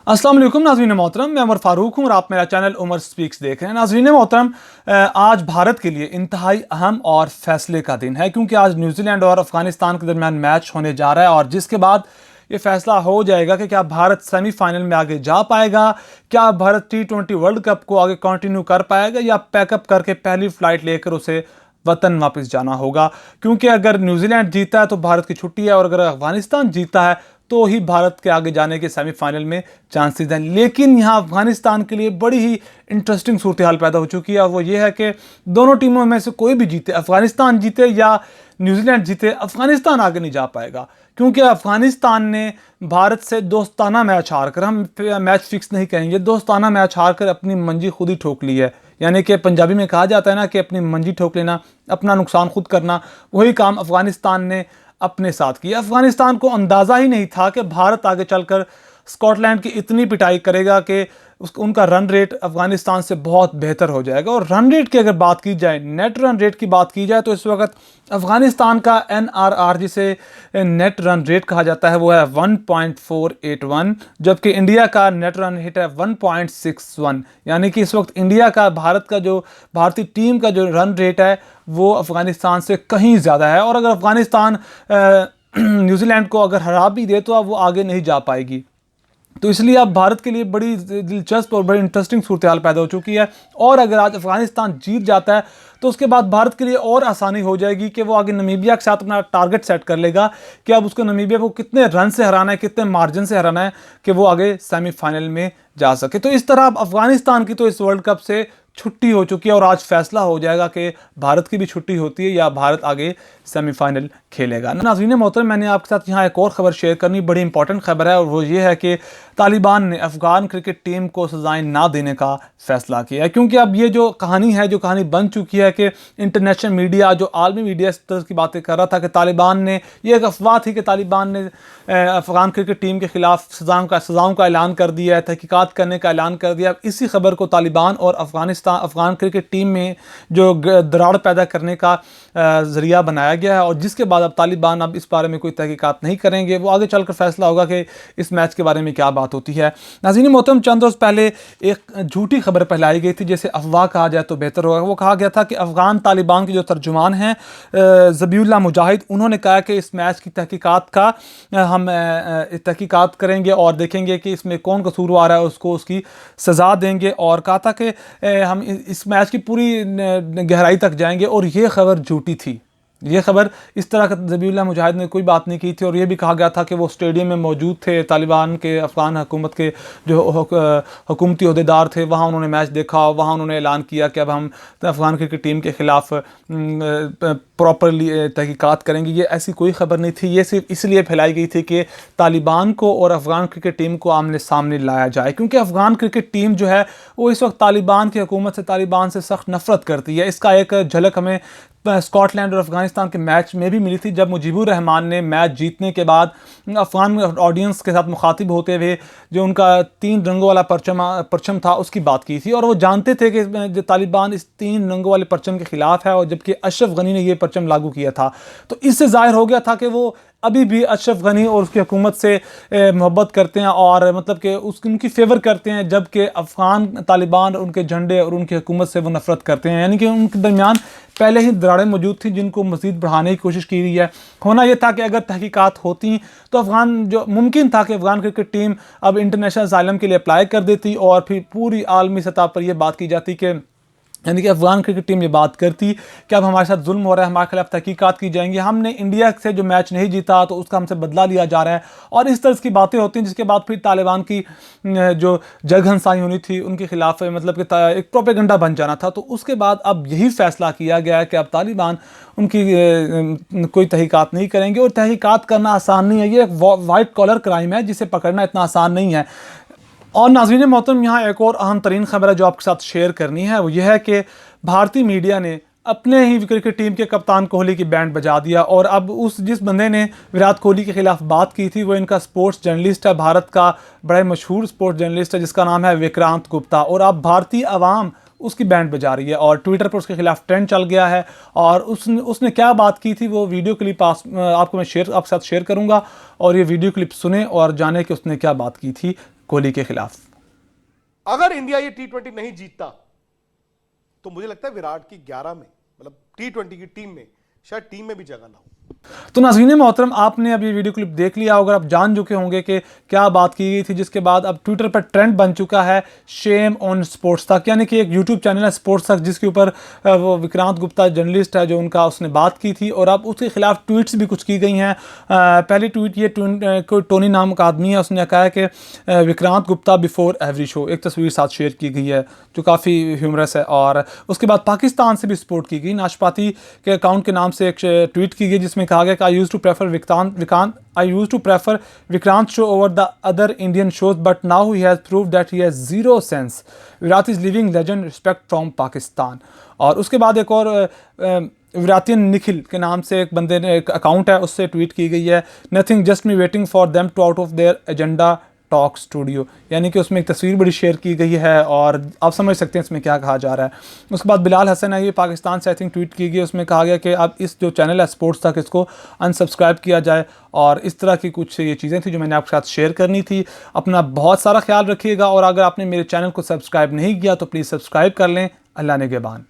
अस्सलाम वालेकुम नाज़रीन मोहतरम, मैं उमर फ़ारूक हूँ और आप मेरा चैनल उमर स्पीक्स देख रहे हैं। नाज़रीन मोहतरम, आज भारत के लिए इंतहाई अहम और फैसले का दिन है, क्योंकि आज न्यूजीलैंड और अफ़गानिस्तान के दरमियान मैच होने जा रहा है और जिसके बाद ये फैसला हो जाएगा कि क्या भारत सेमीफाइनल में आगे जा पाएगा, क्या भारत T20 वर्ल्ड कप को आगे कंटिन्यू कर पाएगा या पैकअप करके पहली फ्लाइट लेकर उसे वतन वापस जाना होगा। क्योंकि अगर न्यूजीलैंड जीता है तो भारत की छुट्टी है और अगर अफगानिस्तान जीता है तो ही भारत के आगे जाने के सेमीफाइनल में चांसेस हैं। लेकिन यहाँ अफगानिस्तान के लिए बड़ी ही इंटरेस्टिंग सूरत हाल पैदा हो चुकी है और वो ये है कि दोनों टीमों में से कोई भी जीते, अफगानिस्तान जीते या न्यूजीलैंड जीते, अफगानिस्तान आगे नहीं जा पाएगा। क्योंकि अफगानिस्तान ने भारत से दोस्ताना मैच हारकर, हम मैच फिक्स नहीं कहेंगे, दोस्ताना मैच हारकर अपनी मंजी खुद ही ठोक ली है। यानी कि पंजाबी में कहा जाता है ना कि अपनी मंजी ठोक लेना, अपना नुकसान खुद करना, वही काम अफगानिस्तान ने अपने साथ किया। अफगानिस्तान को अंदाज़ा ही नहीं था कि भारत आगे चलकर स्कॉटलैंड की इतनी पिटाई करेगा कि उनका रन रेट अफगानिस्तान से बहुत बेहतर हो जाएगा। और रन रेट की अगर बात की जाए, नेट रन रेट की बात की जाए, तो इस वक्त अफगानिस्तान का NRR, जिसे नेट रन रेट कहा जाता है, वो है 1.481, जबकि इंडिया का नेट रन रेट है 1.61। यानी कि इस वक्त इंडिया का, भारत का जो भारतीय टीम का जो रन रेट है वो अफगानिस्तान से कहीं ज़्यादा है। और अगर अफगानिस्तान न्यूजीलैंड को अगर हरा भी दे तो अब वो आगे नहीं जा पाएगी। तो इसलिए अब भारत के लिए बड़ी दिलचस्प और बड़ी इंटरेस्टिंग सूरत हाल पैदा हो चुकी है। और अगर आज अफगानिस्तान जीत जाता है तो उसके बाद भारत के लिए और आसानी हो जाएगी कि वो आगे नमीबिया के साथ अपना टारगेट सेट कर लेगा कि अब उसको नमीबिया को कितने रन से हराना है, कितने मार्जिन से हराना है कि वो आगे सेमीफाइनल में जा सके। तो इस तरह अब अफगानिस्तान की तो इस वर्ल्ड कप से छुट्टी हो चुकी है और आज फैसला हो जाएगा कि भारत की भी छुट्टी होती है या भारत आगे सेमीफाइनल खेलेगा। नाज़रीन मोहतरम, मैंने आपके साथ यहाँ एक और ख़बर शेयर करनी, बड़ी इंपॉर्टेंट खबर है, और वो ये है कि तालिबान ने अफ़गान क्रिकेट टीम को सज़ाएं ना देने का फ़ैसला किया है। क्योंकि अब ये जो कहानी है, जो कहानी बन चुकी है कि इंटरनेशनल मीडिया, जो आलमी मीडिया इस तरह की बातें कर रहा था कि तालिबान ने, ये एक अफवाह थी कि तालिबान ने अफ़गान क्रिकेट टीम के ख़िलाफ़ सज़ाओं का ऐलान कर दिया है, तहकीकात करने का ऐलान कर दिया। इसी खबर को तालिबान और अफ़गान क्रिकेट टीम में जो दरार पैदा करने का ज़रिया बनाया गया है, और जिसके बाद अब तालिबान अब इस बारे में कोई तहकीकात नहीं करेंगे। वो आगे चलकर फैसला होगा कि इस मैच के बारे में क्या बात होती है। नाज़रीन मोहतरम, चंद रोज़ पहले एक झूठी खबर फैलाई गई थी, जैसे अफवाह कहा जाए तो बेहतर होगा। वो कहा गया था कि अफ़गान तालिबान के जो तर्जुमान हैं ज़बीउल्लाह मुजाहिद, उन्होंने कहा कि इस मैच की तहकीकात का हम तहकीकात करेंगे और देखेंगे कि इसमें कौन कसूरवार है, उसको उसकी सज़ा देंगे। और कहा था कि हम इस मैच की पूरी गहराई तक जाएंगे, और ये खबर झूठी थी। ये खबर इस तरह का ज़बीउल्लाह मुजाहिद ने कोई बात नहीं की थी। और ये भी कहा गया था कि वो स्टेडियम में मौजूद थे, तालिबान के, अफ़गान हुकूमत के जो हुकूमती अहदेदार थे, वहाँ उन्होंने मैच देखा, वहाँ उन्होंने ऐलान किया कि अब हम अफ़गान क्रिकेट टीम के ख़िलाफ़ प्रॉपरली तहकीकात करेंगे। ये ऐसी कोई ख़बर नहीं थी, ये सिर्फ इसलिए फैलाई गई थी कि तालिबान को और अफ़गान क्रिकेट टीम को आमने सामने लाया जाए। क्योंकि अफ़गान क्रिकेट टीम जो है वो इस वक्त तालिबान की हुकूमत से, तालिबान से सख्त नफ़रत करती है। इसका एक झलक हमें स्कॉटलैंड और अफ़गानिस्तान के मैच में भी मिली थी, जब मुजीबुर रहमान ने मैच जीतने के बाद अफ़गान ऑडियंस के साथ मुखातिब होते हुए जो उनका 3 रंगों वाला परचम था उसकी बात की थी। और वो जानते थे कि तालिबान इस 3 रंगों वाले परचम के ख़िलाफ़ है, और जबकि अशरफ गनी ने ये परचम लागू किया था। तो इससे ज़ाहिर हो गया था कि वो अभी भी अशरफ गनी और उसकी हुकूमत से मोहब्बत करते हैं, और मतलब कि उनकी फेवर करते हैं, जबकि अफ़गान तालिबान उनके झंडे और उनकी हुकूमत से वो नफ़रत करते हैं। यानी कि उनके दरमियान पहले ही दरारें मौजूद थी जिनको मज़ीद बढ़ाने की कोशिश की गई है। होना यह था कि अगर तहकीकात होती तो अफ़गान जो मुमकिन था कि अफ़गान क्रिकेट टीम अब इंटरनेशनल असाइलम के लिए अप्लाई कर देती, और फिर पूरी आलमी सतह पर यह बात की जाती कि, यानी कि अफ़गान क्रिकेट टीम ये बात करती कि अब हमारे साथ जुल्म हो रहा है, हमारे खिलाफ तहकीकात की जाएंगी, हमने इंडिया से जो मैच नहीं जीता तो उसका हमसे बदला लिया जा रहा है, और इस तरह की बातें होती हैं। जिसके बाद फिर तालिबान की जो जगहंसाई होनी थी उनके खिलाफ, मतलब कि एक प्रोपेगेंडा बन जाना था। तो उसके बाद अब यही फैसला किया गया है कि अब तालिबान उनकी कोई तहकीकात नहीं करेंगे, और तहकीकात करना आसान नहीं है। ये एक वाइट कॉलर क्राइम है जिसे पकड़ना इतना आसान नहीं है। और नाज़रीन मोहतरम, यहाँ एक और अहम तरीन खबर है जो आपके साथ शेयर करनी है, वो यह है कि भारतीय मीडिया ने अपने ही क्रिकेट टीम के कप्तान कोहली की बैंड बजा दिया। और अब जिस बंदे ने विराट कोहली के खिलाफ बात की थी वो इनका स्पोर्ट्स जर्नलिस्ट है, भारत का बड़ा मशहूर स्पोर्ट्स जर्नलिस्ट है जिसका नाम है विक्रांत गुप्ता। और अब भारतीय अवाम उसकी बैंड बजा रही है, और ट्विटर पर उसके खिलाफ ट्रेंड चल गया है। और उसने क्या बात की थी, वो वीडियो क्लिप आपको मैं आपके साथ शेयर करूंगा, और ये वीडियो क्लिप सुने और जाने कि उसने क्या बात की थी। कोहली के खिलाफ। अगर इंडिया ये T20 नहीं जीतता तो मुझे लगता है विराट की 11 में, मतलब T20 की टीम में, शायद टीम में भी जगह ना हो। तो नाज़रीन मोहतरम, आपने अभी वीडियो क्लिप देख लिया होगा, आप जान चुके होंगे कि क्या बात की गई थी, जिसके बाद अब ट्विटर पर ट्रेंड बन चुका है शेम ऑन स्पोर्ट्स तक, यानी कि एक यूट्यूब चैनल है स्पोर्ट्स तक, जिसके ऊपर वो विक्रांत गुप्ता जर्नलिस्ट है जो उनका, उसने बात की थी और अब उसके खिलाफ ट्वीट्स भी कुछ की गई हैं। पहली ट्वीट ये कोई टोनी नाम का आदमी है, उसने कहा है कि Vikrant Gupta before every show, एक तस्वीर साथ शेयर की गई है जो काफ़ी ह्यूमरस है। और उसके बाद पाकिस्तान से भी सपोर्ट की गई, नाशपाती के अकाउंट के नाम से एक ट्वीट की गई जिसमें कहा गया कि I used to prefer Vikrant show over the other Indian shows but now he has prove that he has zero sense, Virat is living legend, respect from Pakistan. और उसके बाद एक और विराटियन निखिल के नाम से एक बंदे ने, एक अकाउंट है, उससे ट्वीट की गई है, nothing just me waiting for them to out of their agenda talk studio, यानी कि उसमें एक तस्वीर बड़ी शेयर की गई है और आप समझ सकते हैं इसमें क्या कहा जा रहा है। उसके बाद बिलाल हसन है, ये पाकिस्तान से आई थिंक ट्वीट की गई, उसमें कहा गया कि अब इस जो चैनल है स्पोर्ट्स तक, इसको अनसब्सक्राइब किया जाए। और इस तरह की कुछ ये चीज़ें थी जो मैंने आपके साथ शेयर करनी थी। अपना बहुत सारा ख्याल रखिएगा और अगर आपने मेरे चैनल को सब्सक्राइब नहीं किया तो प्लीज़ सब्सक्राइब कर लें। अल्लाह ने निगहबान।